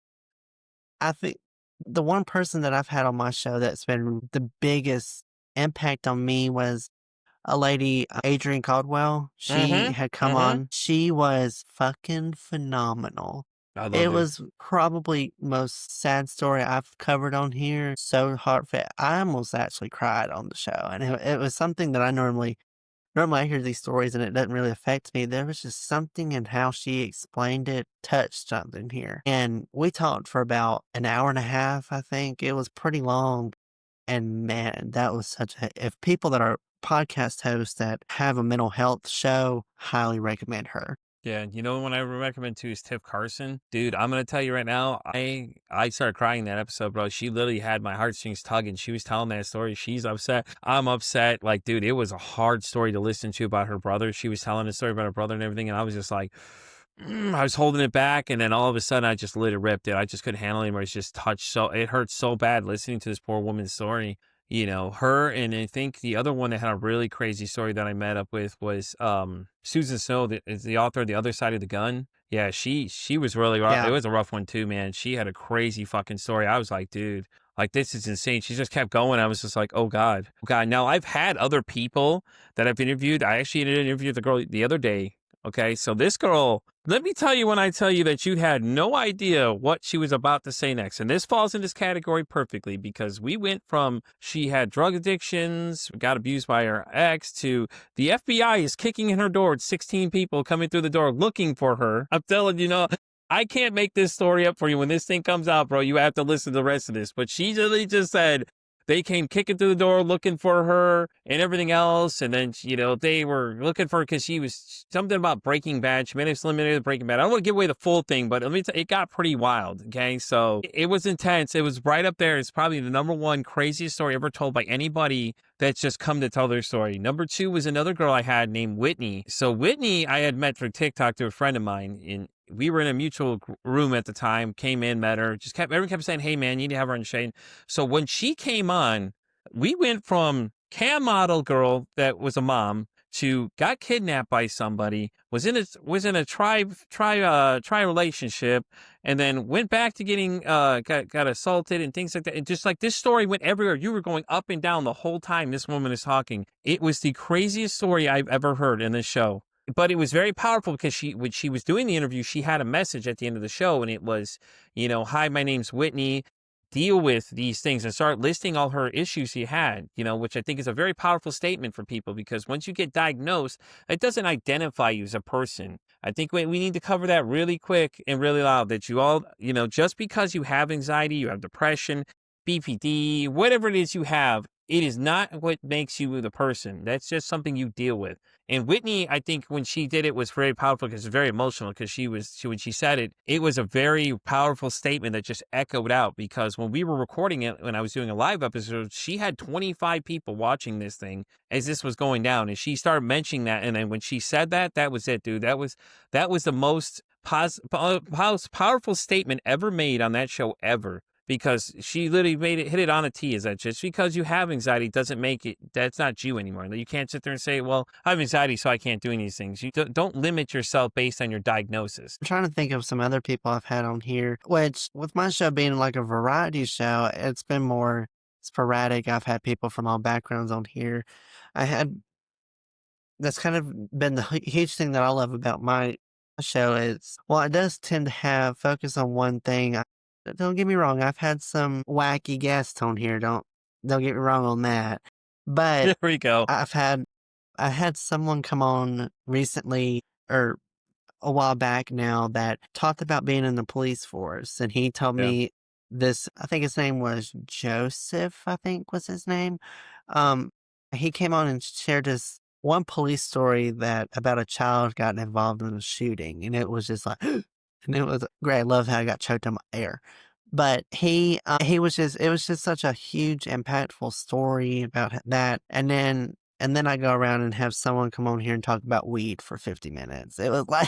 B: I think The one person that I've had on my show that's been the biggest impact on me was a lady, Adrienne Caldwell. She
A: Mhm,
B: had come
A: mhm.
B: on. She was fucking phenomenal.
A: I
B: It
A: loved her.
B: was probably most sad story I've covered on here. So heartfelt. I almost actually cried on the show, and it was something that I normally I hear these stories and it doesn't really affect me. There was just something in how she explained it touched something here. And we talked for about an hour and a half, I think. It was pretty long. And man, that was such a if people that are podcast hosts that have a mental health show, highly recommend her.
A: Yeah, you know one I recommend too is Tiff Carson. Dude, I'm gonna tell you right now, I started crying in that episode, bro. She literally had my heartstrings tugging. She was telling that story. She's upset. I'm upset. Like, dude, it was a hard story to listen to about her brother. She was telling a story about her brother and everything, and I was just like, I was holding it back, and then all of a sudden, I just let it rip, dude. I just couldn't handle it anymore. It's just touched so it hurt so bad listening to this poor woman's story. You know, her and I think the other one that had a really crazy story that I met up with was Susan Snow, that is the author of The Other Side of the Gun. Yeah, she was really rough. It
B: Yeah.
A: was a rough one too, man. She had a crazy fucking story. I was like, dude, like this is insane. She just kept going. I was just like, oh God. Oh God. Now I've had other people that I've interviewed. I actually interviewed the girl the other day. Okay, so this girl, let me tell you when I tell you that you had no idea what she was about to say next. And this falls in this category perfectly because we went from she had drug addictions, got abused by her ex, to the FBI is kicking in her door with 16 people coming through the door looking for her. I'm telling you, no, I can't make this story up for you. When this thing comes out, bro, you have to listen to the rest of this. But she literally just said, they came kicking through the door looking for her and everything else. And then, you know, they were looking for her because she was something about Breaking Bad. She made us eliminated Breaking Bad. I don't want to give away the full thing, but let me tell you, it got pretty wild. Okay. So it was intense. It was right up there. It's probably the number one craziest story ever told by anybody that's just come to tell their story. Number two was another girl I had named Whitney. So Whitney, I had met through TikTok through a friend of mine. We were in a mutual room at the time, came in, met her, just everyone kept saying, hey man, you need to have her on the shade. So when she came on, we went from cam model girl that was a mom to got kidnapped by somebody, was in a tri relationship, and then went back to getting got assaulted and things like that. And just like this story went everywhere. You were going up and down the whole time this woman is talking. It was the craziest story I've ever heard in this show. But it was very powerful because when she was doing the interview, she had a message at the end of the show, and it was, you know, hi, my name's Whitney. Deal with these things and start listing all her issues she had, you know, which I think is a very powerful statement for people because once you get diagnosed, it doesn't identify you as a person. I think we need to cover that really quick and really loud that you all, you know, just because you have anxiety, you have depression, BPD, whatever it is you have, it is not what makes you the person. That's just something you deal with. And Whitney, I think when she did it was very powerful because it's very emotional because when she said it, it was a very powerful statement that just echoed out because when we were recording it, when I was doing a live episode, she had 25 people watching this thing as this was going down. And she started mentioning that. And then when she said that, that was it, dude. That was the most powerful statement ever made on that show ever because she literally hit it on a T. Is that just because you have anxiety doesn't make it, that's not you anymore. You can't sit there and say, well, I have anxiety, so I can't do any of these things. You don't limit yourself based on your diagnosis.
B: I'm trying to think of some other people I've had on here, which with my show being like a variety show, it's been more sporadic. I've had people from all backgrounds on here. I had That's kind of been the huge thing that I love about my show is, well, it does tend to have focus on one thing. Don't get me wrong, I've had some wacky guests on here. Don't get me wrong on that. But
A: There we go.
B: I had someone come on recently or a while back now that talked about being in the police force, and he told
A: Yeah.
B: me this. I think his name was Joseph, I think was his name. Um, he came on and shared this one police story that about a child got involved in a shooting, and it was just like, and it was great. I love how I got choked on my air. But he was just it was just such a huge impactful story about that. And then I go around and have someone come on here and talk about weed for 50 minutes. It was like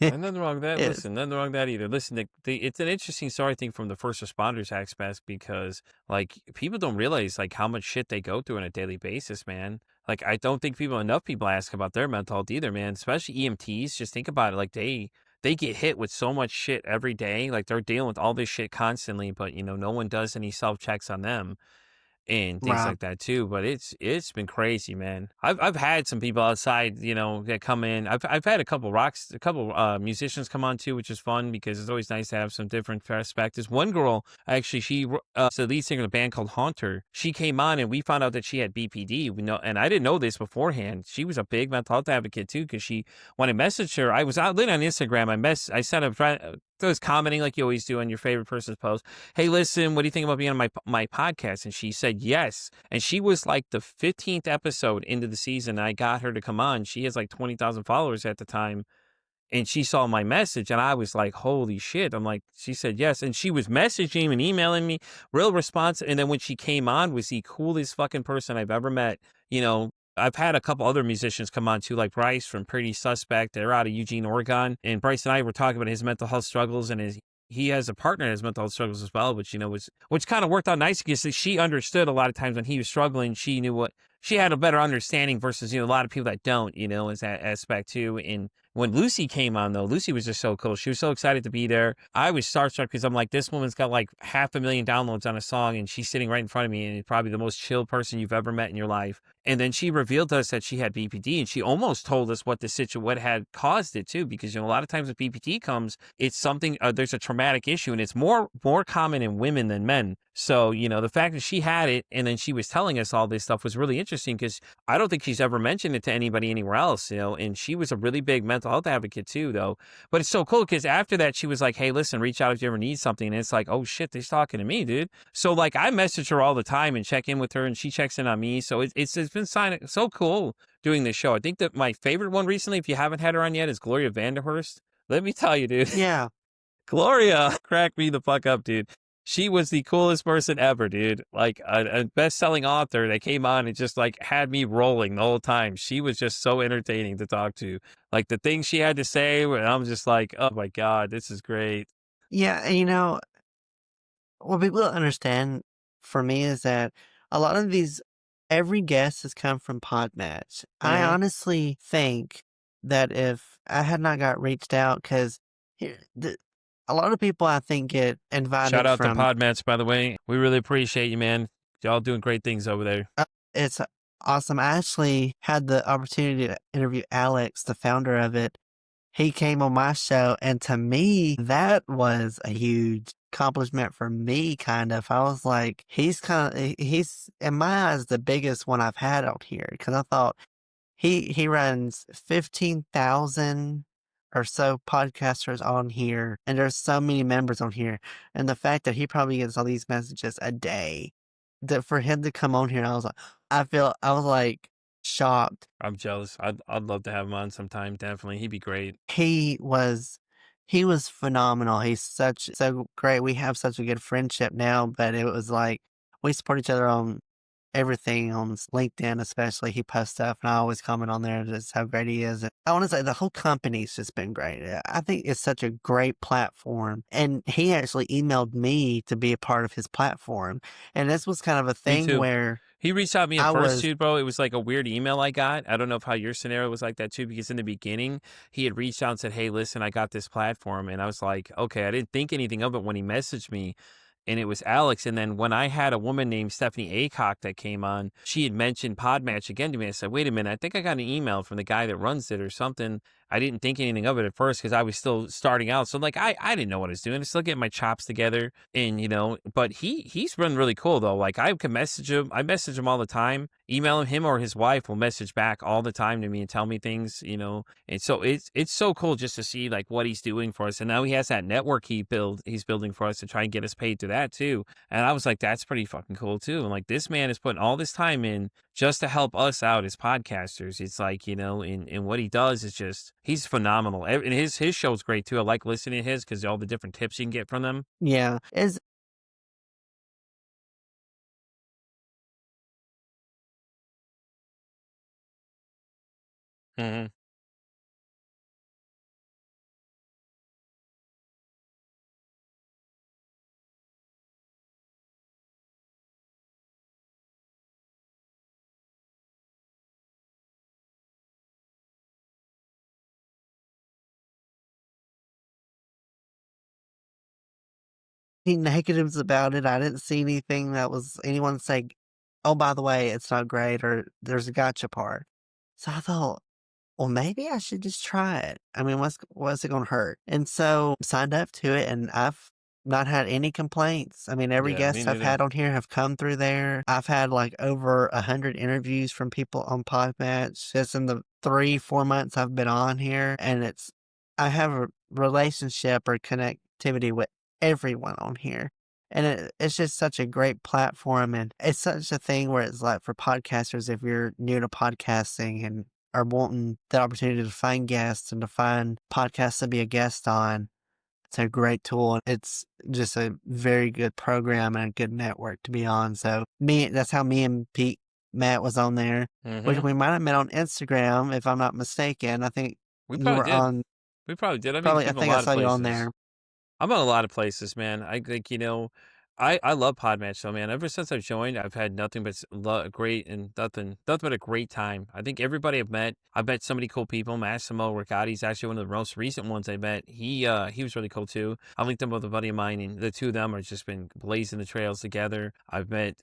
A: And nothing wrong with that.
B: it's
A: Listen, nothing wrong with that either. Listen, it's an interesting story, I think, from the first responders aspect because, like, people don't realize like how much shit they go through on a daily basis, man. Like, I don't think enough people ask about their mental health either, man. Especially EMTs. Just think about it. Like, they get hit with so much shit every day. Like they're dealing with all this shit constantly, but no one does any self checks on them and things
B: Right.
A: like that too. But it's been crazy, man. I've had some people outside, that come in. I've had a couple musicians come on too, which is fun because it's always nice to have some different perspectives. One girl actually, is the lead singer of a band called Haunter. She came on and we found out that she had BPD. We know, and I didn't know this beforehand. She was a big mental health advocate too, because when I messaged her, I was out late on Instagram. I sent a friend. I was commenting like you always do on your favorite person's post. Hey, listen, what do you think about being on my podcast? And she said yes. And she was like the 15th episode into the season. I got her to come on. She has like 20,000 followers at the time. And she saw my message and I was like, holy shit. I'm like, she said yes. And she was messaging and emailing me, real response. And then when she came on, was the coolest fucking person I've ever met. You know, I've had a couple other musicians come on too, like Bryce from Pretty Suspect. They're out of Eugene, Oregon. And Bryce and I were talking about his mental health struggles and he has a partner that has mental health struggles as well, which kind of worked out nice because she understood a lot of times when he was struggling, she knew what she had a better understanding versus, a lot of people that don't, is that aspect too. And when Lucy came on, though, Lucy was just so cool. She was so excited to be there. I was starstruck because I'm like, this woman's got like 500,000 downloads on a song, and she's sitting right in front of me, and it's probably the most chill person you've ever met in your life. And then she revealed to us that she had BPD, and she almost told us what had caused it too, because a lot of times when BPD comes, it's something there's a traumatic issue, and it's more common in women than men. So the fact that she had it, and then she was telling us all this stuff was really interesting because I don't think she's ever mentioned it to anybody anywhere else, and she was a really big mental health advocate too, though. But it's so cool because after that, she was like, hey, listen, reach out if you ever need something. And it's like, oh shit, they're talking to me, dude. So like I message her all the time and check in with her and she checks in on me. So it's been so cool doing this show. I think that my favorite one recently, if you haven't had her on yet, is Gloria Vanderhurst. Let me tell you, dude.
B: Yeah.
A: Gloria cracked me the fuck up, dude. She was the coolest person ever, dude. Like a best-selling author that came on and just like had me rolling the whole time. She was just so entertaining to talk to. Like the things she had to say, and I'm just like, oh my God, this is great.
B: Yeah, and what people don't understand for me is that a lot of these every guest has come from Podmatch. I
A: Hmm.
B: honestly think that if I had not got reached out, because a lot of people I think get
A: Shout
B: invited
A: out to
B: from
A: Podmats, by the way. We really appreciate you, man. Y'all doing great things over there.
B: it's awesome. I actually had the opportunity to interview Alex, the founder of it. He came on my show, and to me, that was a huge accomplishment for me, kind of. I was like, he's, in my eyes, the biggest one I've had out here, because I thought he runs 15,000 or so podcasters on here, and there's so many members on here, and the fact that he probably gets all these messages a day, that for him to come on here, I was like shocked.
A: I'm jealous. I'd love to have him on sometime. Definitely, he'd be great.
B: He was he was phenomenal. He's so great. We have such a good friendship now, but it was like we support each other on everything on LinkedIn, especially. He posts stuff, and I always comment on there just how great he is. I want to say the whole company's just been great. I think it's such a great platform, and he actually emailed me to be a part of his platform, and this was kind of a
A: Me
B: thing
A: too.
B: where
A: He reached out to me at
B: I
A: first
B: was
A: too, bro. It was like a weird email I got. I don't know if how your scenario was like that too, because in the beginning, he had reached out and said, hey, listen, I got this platform. And I was like, okay, I didn't think anything of it when he messaged me. And it was Alex. And then when I had a woman named Stephanie Acock that came on, she had mentioned Podmatch again to me. I said, wait a minute, I think I got an email from the guy that runs it or something. I didn't think anything of it at first because I was still starting out. So like I didn't know what I was doing. I still getting my chops together. And but he's been really cool though. Like I can message him. I message him all the time. Email him or his wife will message back all the time to me and tell me things. And so it's so cool just to see like what he's doing for us. And now he has that network he's building for us to try and get us paid through that too. And I was like, that's pretty fucking cool too. And like this man is putting all this time in just to help us out as podcasters. It's like, and what he does is just, he's phenomenal. And his show's great too. I like listening to his because all the different tips you can get from them.
B: yeah, is
A: Hmm.
B: any negatives about it. I didn't see anything that was anyone say, "Oh, by the way, it's not great," or "There's a gotcha part." So I thought, well, maybe I should just try it. I mean, what's it gonna hurt? And so signed up to it, and I've not had any complaints. I mean, every
A: Yeah, me
B: guest I've
A: neither.
B: had on here have come through there. I've had like over 100 interviews from people on Podmatch just in the 3, 4 months I've been on here, and I have a relationship or connectivity with everyone on here. And it's just such a great platform, and it's such a thing where it's like for podcasters, if you're new to podcasting and are wanting the opportunity to find guests and to find podcasts to be a guest on, it's a great tool. It's just a very good program and a good network to be on. So that's how me and Pete Matt was on there, which
A: Mhm.
B: we might have met on Instagram if I'm not mistaken. I think
A: We
B: you
A: probably
B: were
A: did.
B: on,
A: We probably did. I meet
B: probably, I
A: people in a
B: think I
A: lot of
B: saw you on
A: places.
B: there.
A: I'm on a lot of places, man. I think, I love Podmatch though, man. Ever since I've joined, I've had nothing but great and nothing but a great time. I think everybody I've met so many cool people. Massimo Riccati's actually one of the most recent ones I met. He was really cool too. I linked him with a buddy of mine, and the two of them are just been blazing the trails together. I've met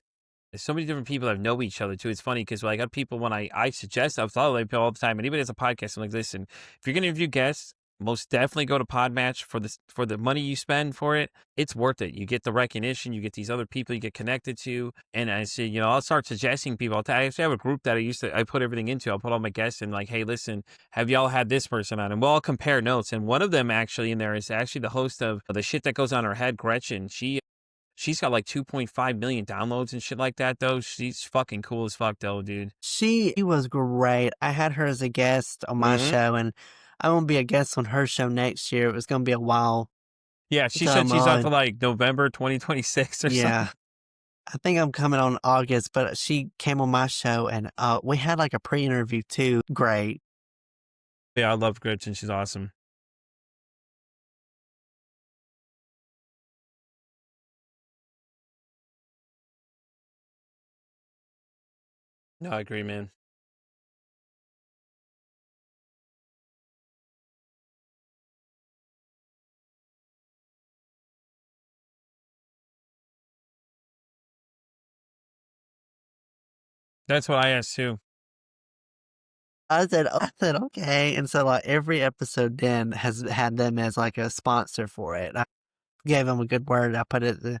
A: so many different people that know each other too. It's funny because I got people when I suggest, I tell like people all the time. Anybody has a podcast, I'm like, listen, if you're gonna interview guests, most definitely go to Podmatch for the money you spend for it. It's worth it. You get the recognition, you get these other people you get connected to, and I say, I'll start suggesting people. I actually have a group that I put everything into. I'll put all my guests in, like, hey, listen, have y'all had this person on? And we'll all compare notes. And one of them actually in there is actually the host of the shit that goes on her head, Gretchen. She's got like 2.5 million downloads and shit like that, though. She's fucking cool as fuck, though, dude.
B: She was great. I had her as a guest on my
A: Hmm.
B: show, and I'm gonna be a guest on her show next year. It was gonna be a while
A: Yeah, she
B: till
A: said
B: I'm
A: she's out to
B: on.
A: like November 2026 or something.
B: Yeah. I think I'm coming on August, but she came on my show and we had like a pre-interview too. Great.
A: Yeah, I love Gretchen. She's awesome. No, I agree, man. That's what I asked too.
B: I said, okay. And so like every episode then has had them as like a sponsor for it. I gave them a good word. I put it at the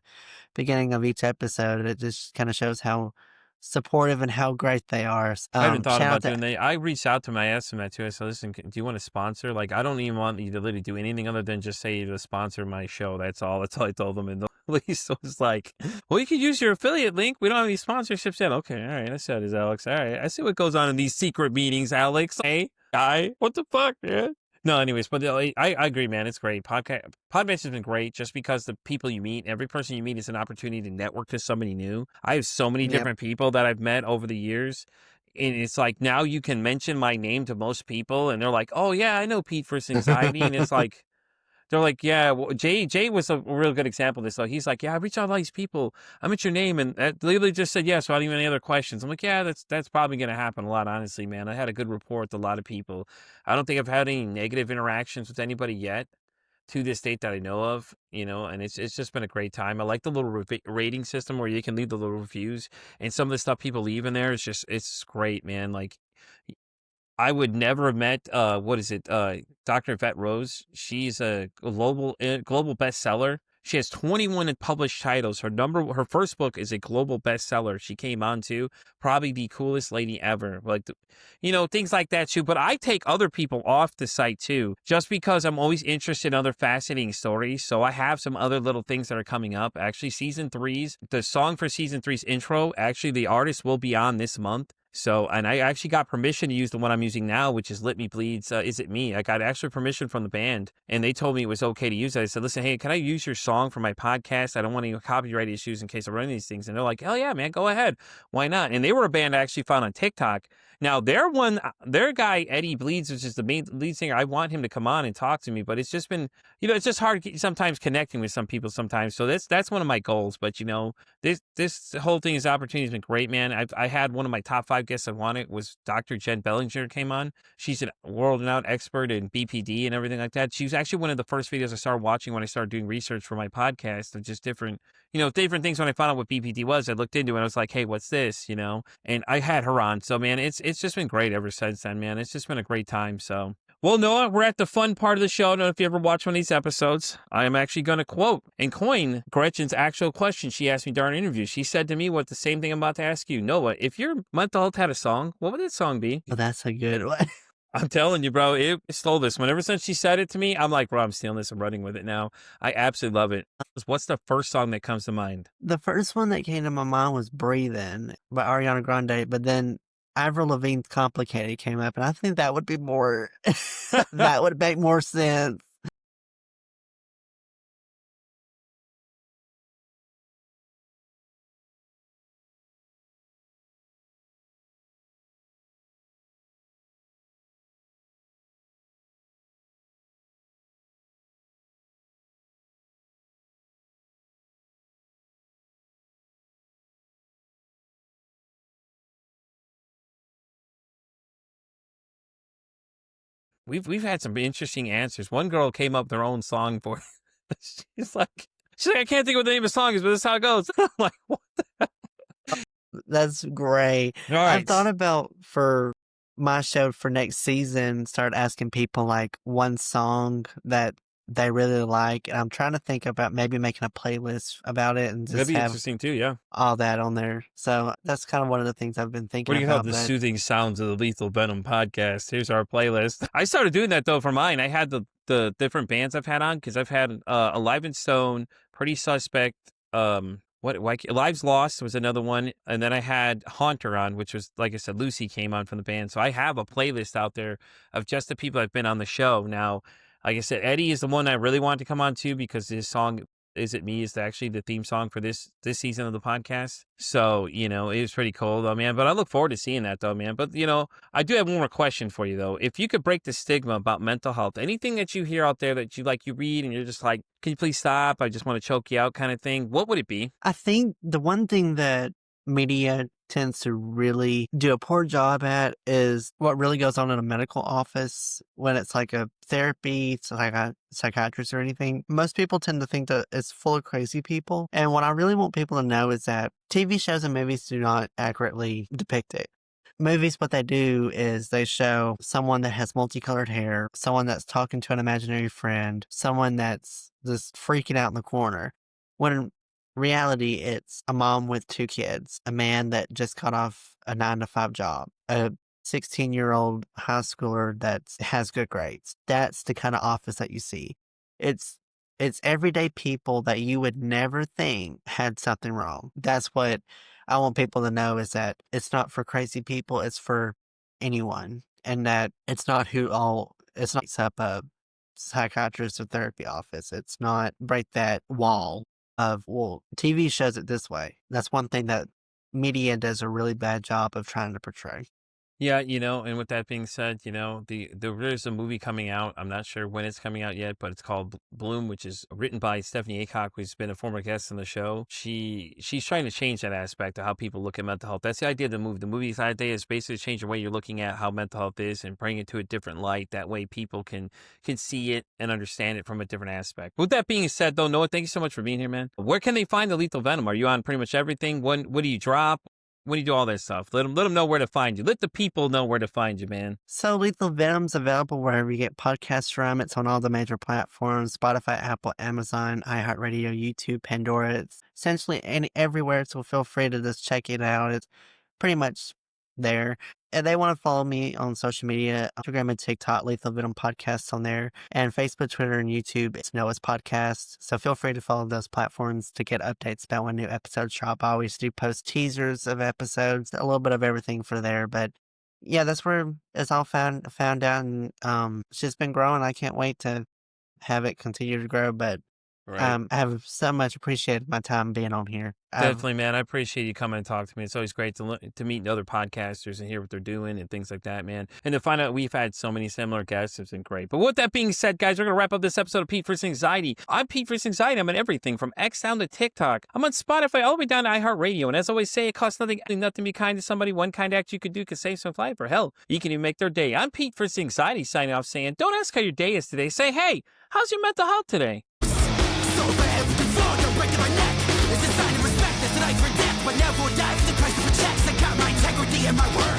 B: beginning of each episode. It just kind of shows how supportive and how great they are.
A: I haven't thought
B: Shout out
A: about
B: to
A: doing that. I reached out to him. I asked him that too. I said, listen, do you want to sponsor? Like, I don't even want you to literally do anything other than just say to sponsor my show. That's all. That's all I told them. And the least was like, well, you could use your affiliate link. We don't have any sponsorships yet. Okay. All right. I said, is Alex. All right. I see what goes on in these secret meetings, Alex. Hey, guy. What the fuck, man? No, anyways, but I agree, man. It's great. Podmatch has been great just because the people you meet, every person you meet is an opportunity to network to somebody new. I have so many
B: yep.
A: different people that I've met over the years. And it's like now you can mention my name to most people, and they're like, "Oh yeah, I know Pete for his anxiety." And it's like they're like, "Yeah." Well, Jay was a real good example of this. So he's like, "Yeah, I reached out to all these people. I met your name, and that literally just said yes. So I don't even have any other questions." I'm like, "Yeah, that's probably gonna happen a lot, honestly, man. I had a good rapport with a lot of people. I don't think I've had any negative interactions with anybody yet." To this date that I know of, and it's just been a great time. I like the little rating system where you can leave the little reviews, and some of the stuff people leave in there is just it's great, man. Like I would never have met what is it? Dr. Vet Rose. She's a global bestseller. She has 21 published titles. Her first book is a global bestseller. She came on to probably the coolest lady ever. Like, things like that too. But I take other people off the site too, just because I'm always interested in other fascinating stories. So I have some other little things that are coming up. Actually, the song for season three's intro, actually, the artist will be on this month. So, and I actually got permission to use the one I'm using now, which is Let Me Bleed's Is It Me? I got actual permission from the band, and they told me it was okay to use it. I said, listen, hey, can I use your song for my podcast? I don't want any copyright issues in case I run these things. And they're like, hell yeah, man, go ahead. Why not? And they were a band I actually found on TikTok. Now, their guy, Eddie Bleeds, which is the main lead singer, I want him to come on and talk to me, but it's just been, it's just hard sometimes connecting with some people sometimes. So that's one of my goals. But, this whole thing, this opportunity has been great, man. I had one of my top 5 5 Guests I Wanted was Dr. Jen Bellinger came on. She's a world-renowned expert in BPD and everything like that. She was actually one of the first videos I started watching when I started doing research for my podcast of just different, different things. When I found out what BPD was, I looked into it and I was like, "Hey, what's this?" And I had her on. So, man, it's just been great ever since then, man. It's just been a great time. So, well, Noah, we're at the fun part of the show. I don't know if you ever watch one of these episodes. I am actually going to quote and coin Gretchen's actual question she asked me during an interview. She said to me what the same thing I'm about to ask you. Noah, if your mental health had a song, what would that song be?
B: Well, that's a good one.
A: I'm telling you, bro, it stole this one. Ever since she said it to me, I'm like, bro, I'm stealing this. I'm running with it now. I absolutely love it. What's the first song that comes to mind?
B: The first one that came to my mind was "Breathin'" by Ariana Grande, but then Avril Lavigne's "Complicated" came up, and I think that would be more that would make more sense.
A: We've had some interesting answers. One girl came up with her own song for it. She's like, I can't think of what the name of the song is, but this is how it goes. I'm like, what?
B: That's great.
A: All
B: I've thought
A: right.
B: about for my show for next season, start asking people like one song that they really like. And I'm trying to think about maybe making a playlist about it and
A: That'd
B: just
A: be
B: have
A: interesting too, yeah.
B: all that on there. So that's kind of one of the things I've been
A: What
B: thinking
A: do you have
B: about.
A: the
B: But
A: soothing sounds of the Lethal Venom podcast? Here's our playlist. I started doing that though for mine. I had the different bands I've had on because I've had Alive and Stone, Pretty Suspect, Lives Lost was another one, and then I had Haunter on, which was like I said, Lucy came on from the band. So I have a playlist out there of just the people I've been on the show. Now, like I said, Eddie is the one I really wanted to come on to because his song is It Me is actually the theme song for this season of the podcast. So, it was pretty cool though, man. But I look forward to seeing that though, man. But I do have one more question for you though. If you could break the stigma about mental health, anything that you hear out there that you read and you're just like, can you please stop? I just want to choke you out kind of thing. What would it be?
B: I think the one thing that media tends to really do a poor job at is what really goes on in a medical office when it's like a therapy, it's like a psychiatrist or anything. Most people tend to think that it's full of crazy people. And what I really want people to know is that TV shows and movies do not accurately depict it. Movies, what they do is they show someone that has multicolored hair, someone that's talking to an imaginary friend, someone that's just freaking out in the corner. When in reality, it's a mom with two kids, a man that just got off a 9 to 5 job, a 16-year-old high schooler that has good grades. That's the kind of office that you see. It's it's everyday people that you would never think had something wrong. That's what I want people to know is that it's not for crazy people, it's for anyone. And that it's not up a psychiatrist or therapy office. It's not break that wall of, well, TV shows it this way. That's one thing that media does a really bad job of trying to portray.
A: Yeah, and with that being said, there's a movie coming out. I'm not sure when it's coming out yet, but it's called Bloom, which is written by Stephanie Aycock, who's been a former guest on the show. She's trying to change that aspect of how people look at mental health. That's the idea of the movie. The movie's idea is basically to change the way you're looking at how mental health is and bring it to a different light. That way people can see it and understand it from a different aspect. With that being said, though, Noah, thank you so much for being here, man. Where can they find the Lethal Venom? Are you on pretty much everything? When do you drop? When you do all that stuff, let them know where to find you. Let the people know where to find you, man.
B: So Lethal Venom's available wherever you get podcasts from. It's on all the major platforms: Spotify, Apple, Amazon, iHeartRadio, YouTube, Pandora. It's essentially everywhere, so feel free to just check it out. It's pretty much there. And they want to follow me on social media, Instagram and TikTok, Lethal Venom Podcasts on there, and Facebook, Twitter, and YouTube. It's Noah's Podcast. So feel free to follow those platforms to get updates about when new episodes drop. I always do post teasers of episodes, a little bit of everything for there. But yeah, that's where it's all found out, and it's just been growing. I can't wait to have it continue to grow. But
A: Right.
B: I have so much appreciated my time being on here.
A: Definitely, man. I appreciate you coming and talk to me. It's always great to meet other podcasters and hear what they're doing and things like that, man. And to find out we've had so many similar guests has been great. But with that being said, guys, we're gonna wrap up this episode of Pete vs. Anxiety. I'm Pete vs. Anxiety. I'm on everything from X down to TikTok. I'm on Spotify all the way down to iHeartRadio. And as I always say, it costs nothing to be kind to somebody. One kind act you could do could save some life, or hell, you can even make their day. I'm Pete vs. Anxiety signing off saying, don't ask how your day is today. Say, hey, how's your mental health today?
C: So bad, everything wrong, you're breaking my neck. It's a sign of respect, it's a knife for death. But never dies, the Christ protects. I got my integrity and my word.